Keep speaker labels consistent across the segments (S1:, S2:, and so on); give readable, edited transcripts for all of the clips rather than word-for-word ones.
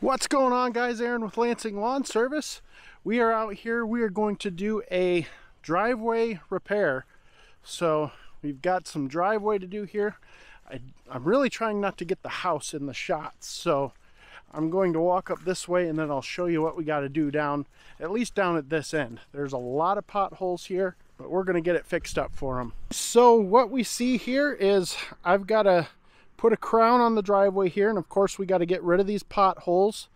S1: What's going on, guys? Aaron with Lansing Lawn Service. We are out here. We are going to do a driveway repair. So we've got some driveway to do here. I'm really trying not to get the house in the shots. So I'm going to walk up this way and then I'll show you what we got to do down, at least down at this end. There's a lot of potholes here, but we're going to get it fixed up for them. So what we see here is I've got to put a crown on the driveway here, and of course we got to get rid of these potholes.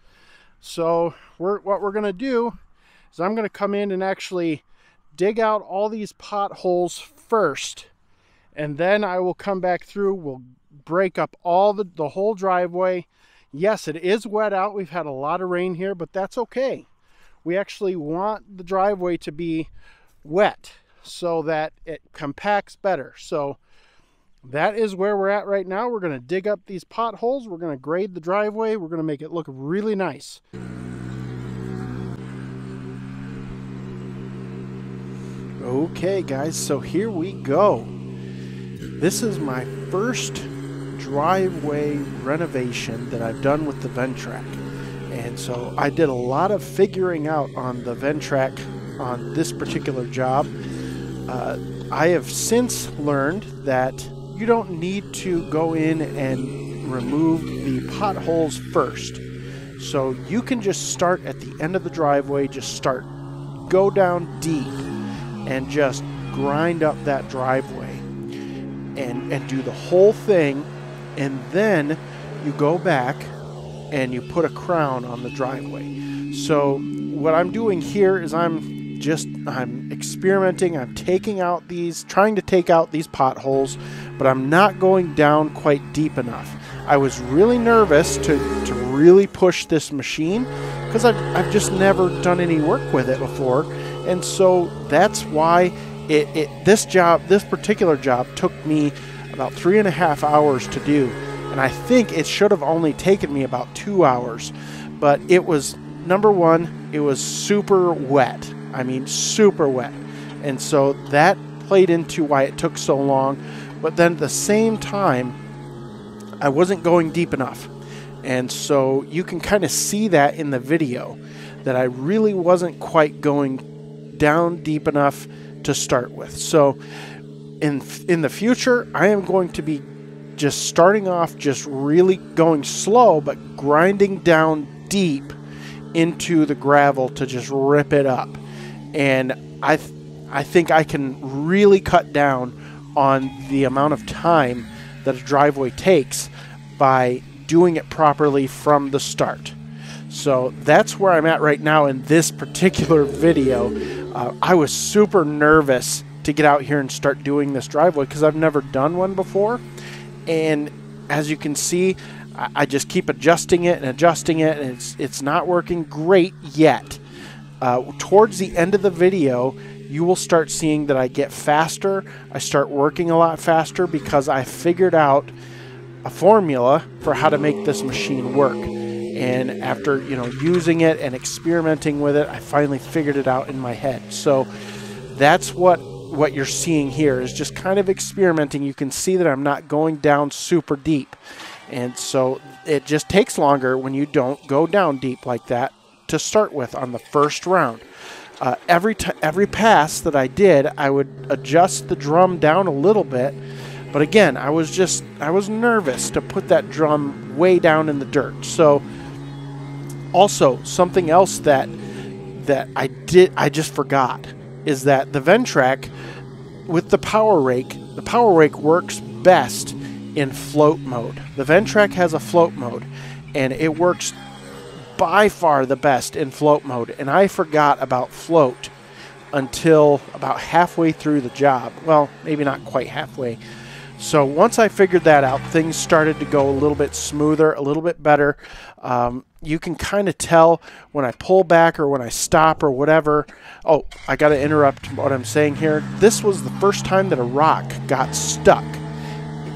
S1: So what we're going to do is I'm going to come in and actually dig out all these potholes first, and then I will come back through. We'll break up all the whole driveway. Yes, it is wet out. We've had a lot of rain here, but that's okay. We actually want the driveway to be wet so that it compacts better. So that is where we're at right now. We're going to dig up these potholes. We're going to grade the driveway. We're going to make it look really nice. Okay, guys, so here we go. This is my first driveway renovation that I've done with the Ventrac. And so I did a lot of figuring out on the Ventrac on this particular job. I have since learned that you don't need to go in and remove the potholes first. So you can just start at the end of the driveway, go down deep and just grind up that driveway and do the whole thing. And then you go back and you put a crown on the driveway. So what I'm doing here is I'm experimenting. I'm trying to take out these potholes, but I'm not going down quite deep enough. I was really nervous to really push this machine because I've just never done any work with it before, and so that's why this particular job took me about 3.5 hours to do, and I think it should have only taken me about 2 hours. But it was, number one, it was super wet. I mean, super wet. And so that played into why it took so long. But then at the same time, I wasn't going deep enough. And so you can kind of see that in the video, that I really wasn't quite going down deep enough to start with. So in the future, I am going to be just starting off just really going slow, but grinding down deep into the gravel to just rip it up. And I think I can really cut down on the amount of time that a driveway takes by doing it properly from the start. So that's where I'm at right now in this particular video. I was super nervous to get out here and start doing this driveway because I've never done one before. And as you can see, I just keep adjusting it, and it's not working great yet. Towards the end of the video, you will start seeing that I get faster. I start working a lot faster because I figured out a formula for how to make this machine work. And after using it and experimenting with it, I finally figured it out in my head. So that's what you're seeing here, is just kind of experimenting. You can see that I'm not going down super deep. And so it just takes longer when you don't go down deep like that to start with on the first round. Every pass that I did, I would adjust the drum down a little bit. But again, I was nervous to put that drum way down in the dirt. So also something else that I just forgot is that the Ventrac with the power rake works best in float mode. The Ventrac has a float mode, and it works by far the best in float mode. And I forgot about float until about halfway through the job. Well, maybe not quite halfway. So once I figured that out, things started to go a little bit smoother, a little bit better. You can kind of tell when I pull back or when I stop or whatever. Oh, I got to interrupt what I'm saying here. This was the first time that a rock got stuck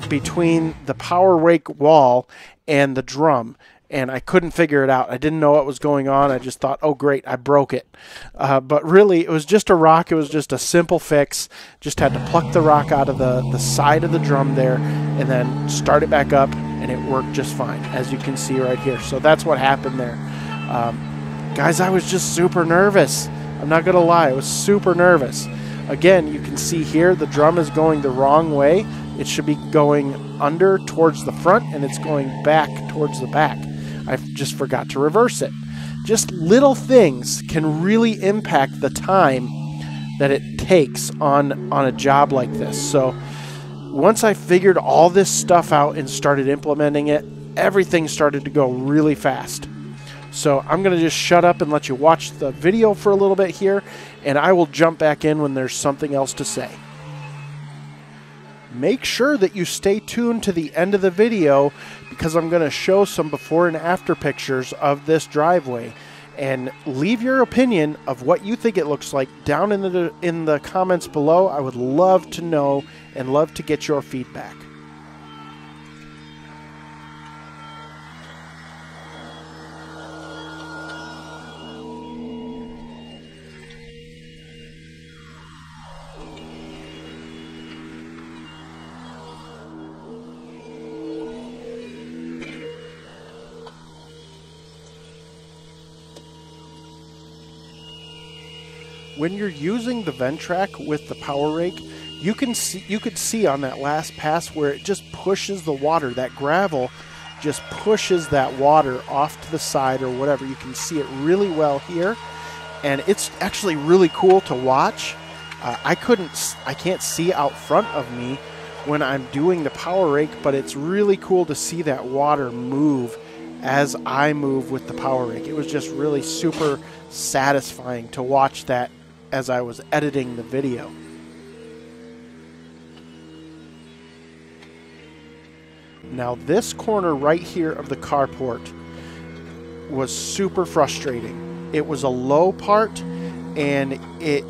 S1: between the power rake wall and the drum, and I couldn't figure it out. I didn't know what was going on. I just thought, oh great, I broke it. But really, it was just a rock. It was just a simple fix. Just had to pluck the rock out of the side of the drum there and then start it back up and it worked just fine, as you can see right here. So that's what happened there. Guys, I was just super nervous. I'm not gonna lie, I was super nervous. Again, you can see here the drum is going the wrong way. It should be going under towards the front, and it's going back towards the back. I just forgot to reverse it. Just little things can really impact the time that it takes on a job like this. So once I figured all this stuff out and started implementing it, everything started to go really fast. So I'm going to just shut up and let you watch the video for a little bit here, and I will jump back in when there's something else to say. Make sure that you stay tuned to the end of the video, because I'm going to show some before and after pictures of this driveway, and leave your opinion of what you think it looks like down in the comments below. I would love to know and love to get your feedback. When you're using the Ventrac with the power rake, you could see on that last pass where it just pushes the water. That gravel just pushes that water off to the side or whatever. You can see it really well here, and it's actually really cool to watch. I can't see out front of me when I'm doing the power rake, but it's really cool to see that water move as I move with the power rake. It was just really super satisfying to watch that as I was editing the video. Now this corner right here of the carport was super frustrating. It was a low part, and it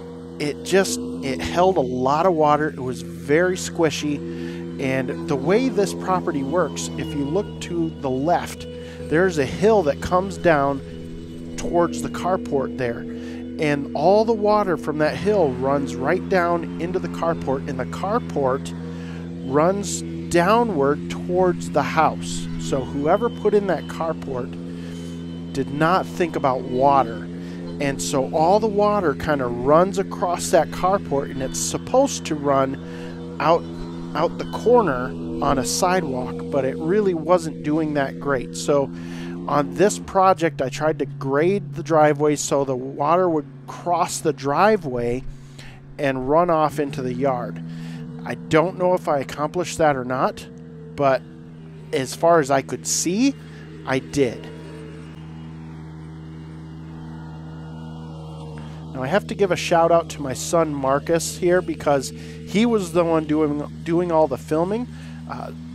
S1: held a lot of water. It was very squishy, and the way this property works, if you look to the left, there's a hill that comes down towards the carport there. And all the water from that hill runs right down into the carport, and the carport runs downward towards the house. So whoever put in that carport did not think about water. And so all the water kind of runs across that carport, and it's supposed to run out the corner on a sidewalk, but it really wasn't doing that great. So on this project, I tried to grade the driveway so the water would cross the driveway and run off into the yard. I don't know if I accomplished that or not, but as far as I could see, I did. Now I have to give a shout out to my son Marcus here, because he was the one doing all the filming.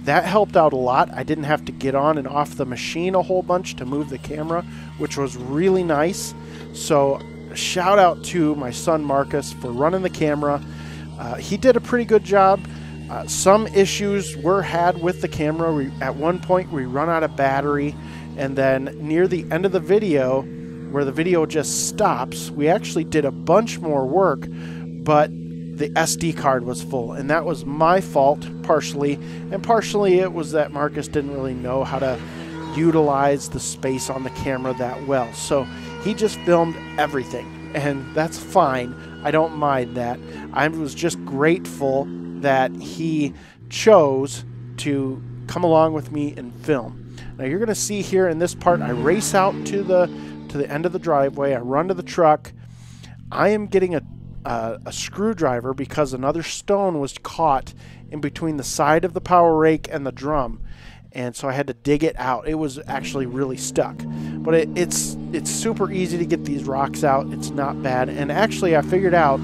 S1: That helped out a lot. I didn't have to get on and off the machine a whole bunch to move the camera, which was really nice. So shout out to my son Marcus for running the camera. He did a pretty good job. Some issues were had with the camera. At one point we run out of battery, and then near the end of the video, where the video just stops, we actually did a bunch more work, but the SD card was full, and that was my fault partially, and partially it was that Marcus didn't really know how to utilize the space on the camera that well. So he just filmed everything, and that's fine. I don't mind that. I was just grateful that he chose to come along with me and film. Now you're going to see here in this part, I race out to the end of the driveway. I run to the truck. I am getting a screwdriver because another stone was caught in between the side of the power rake and the drum, and so I had to dig it out. It was actually really stuck, but it's super easy to get these rocks out. It's not bad, and actually I figured out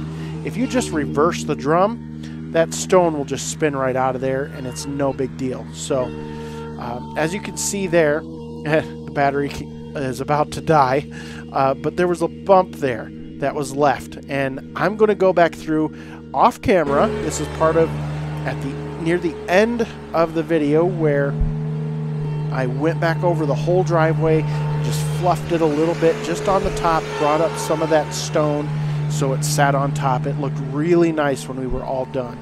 S1: if you just reverse the drum, that stone will just spin right out of there, and it's no big deal. So as you can see there, the battery is about to die, but there was a bump there that was left, and I'm going to go back through off camera. This is part of near the end of the video where I went back over the whole driveway, just fluffed it a little bit just on the top, brought up some of that stone so it sat on top. It looked really nice when we were all done.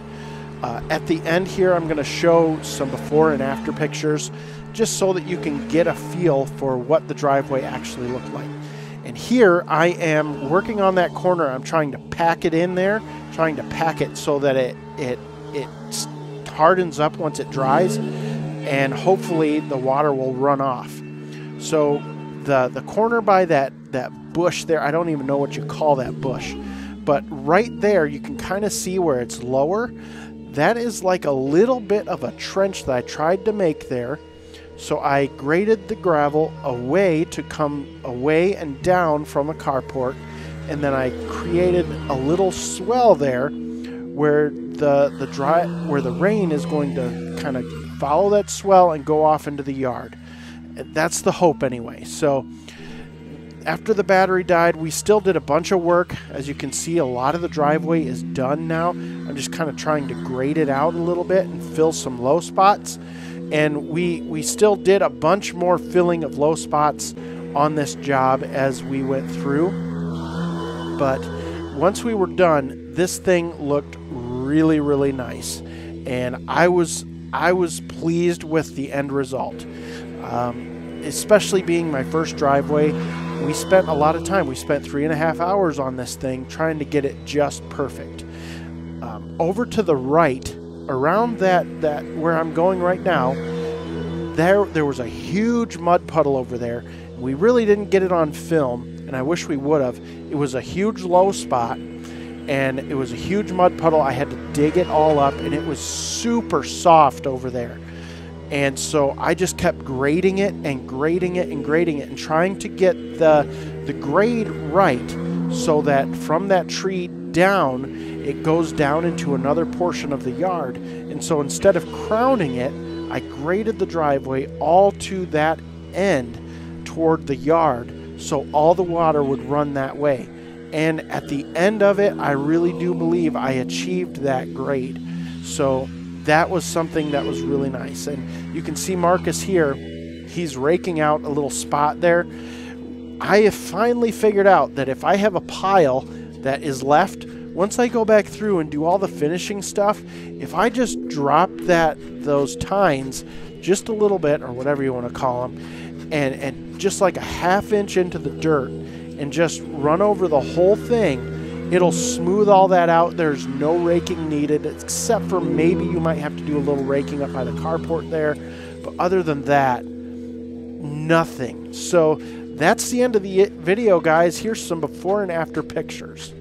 S1: At the end here, I'm going to show some before and after pictures, just so that you can get a feel for what the driveway actually looked like. And here I am working on that corner. I'm trying to pack it in there, trying to pack it so that it hardens up once it dries, and hopefully the water will run off. So the corner by that bush there, I don't even know what you call that bush, but right there you can kind of see where it's lower. That is like a little bit of a trench that I tried to make there. So I graded the gravel away to come away and down from a carport, and then I created a little swell there where the rain is going to kind of follow that swell and go off into the yard. That's the hope anyway. So after the battery died, we still did a bunch of work. As you can see, a lot of the driveway is done now. I'm just kind of trying to grade it out a little bit and fill some low spots. And we still did a bunch more filling of low spots on this job as we went through. But once we were done, this thing looked really, really nice. And I was pleased with the end result. Especially being my first driveway, we spent a lot of time. We spent 3.5 hours on this thing trying to get it just perfect. Over to the right, around that where I'm going right now, there was a huge mud puddle over there. We really didn't get it on film, and I wish we would have. It was a huge low spot, and it was a huge mud puddle. I had to dig it all up, and it was super soft over there. And so I just kept grading it and grading it and grading it and trying to get the grade right so that from that tree down, it goes down into another portion of the yard. And so instead of crowning it, I graded the driveway all to that end toward the yard so all the water would run that way. And at the end of it, I really do believe I achieved that grade. So that was something that was really nice. And you can see Marcus here, he's raking out a little spot there. I have finally figured out that if I have a pile that is left, once I go back through and do all the finishing stuff, if I just drop those tines just a little bit, or whatever you want to call them, and just like a ½ inch into the dirt and just run over the whole thing, it'll smooth all that out. There's no raking needed, except for maybe you might have to do a little raking up by the carport there. But other than that, nothing. So that's the end of the video, guys. Here's some before and after pictures.